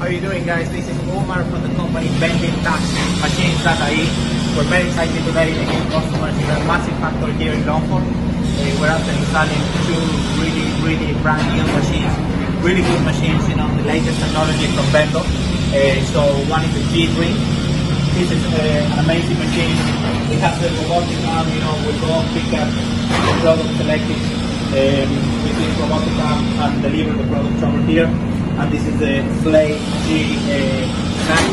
How are you doing, guys? This is Omar from the company Vending-Machines.ie. We're very excited today to give customers in a massive factory here in Longford. We're actually installing two really brand new machines, really good machines, the latest technology from Vendo. So one is the G-Drink. This is an amazing machine. It has a robotic arm, we'll go pick up the product selected with this robotic arm and deliver the product over here. And this is the Slay G-Snack,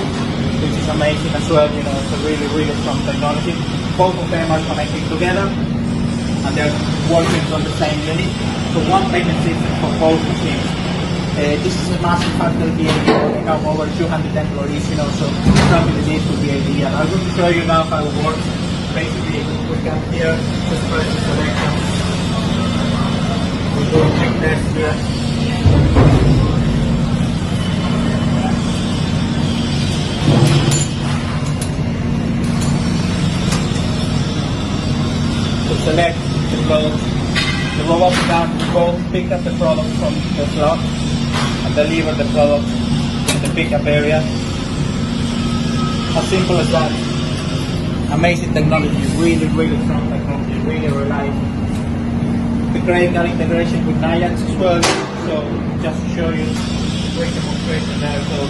which is amazing as well. It's a really strong technology. Both of them are connected together and they're working on the same unit. So one payment system for both machines. This is a massive factory here. We have over 200 employees, so something that needs to be ideal. I'm going to show you now how it works. Basically, we come here, just press the selection. We do a quick test here. Select the product. The robotic arm will pick up the product from the slot and deliver the product to the pickup area. As simple as that. Amazing technology, really strong technology, really reliable. The credit card integration with Nayax as well. So just to show you, quick demonstration there. So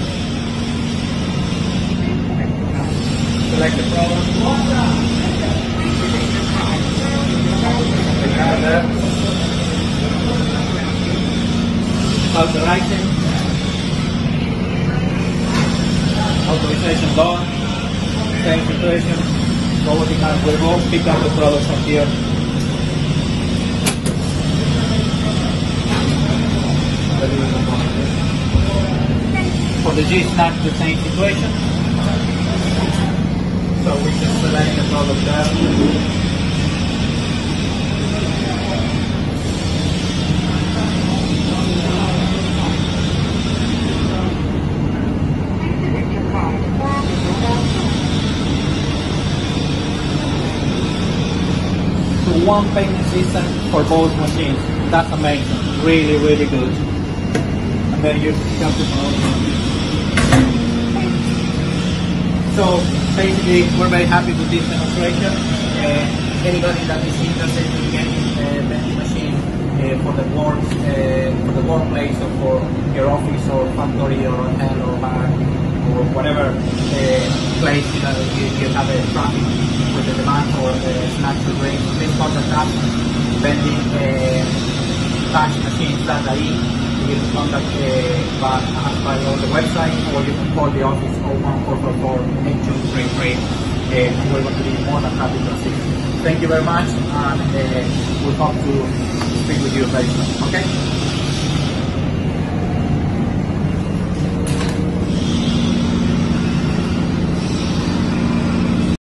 select the product. Authorizing, authorization done, same situation, robotic arm will go pick up the product from here. For the G-Snack, the same situation, so we can select the product there. One payment system for both machines. That's amazing. Really good. And then you pick up the product. So basically, we're very happy with this demonstration. Anybody that is interested in getting a vending machine for the workplace or for your office or factory or hotel or bar or whatever place you have a traffic with the demand for snacks to drink, please contact us, Vending-Machines.ie. You can contact by on the website, or you can call the office 01444-8233, and we're going to be more than happy to assist. Thank you very much, and we hope to speak with you very soon. Okay?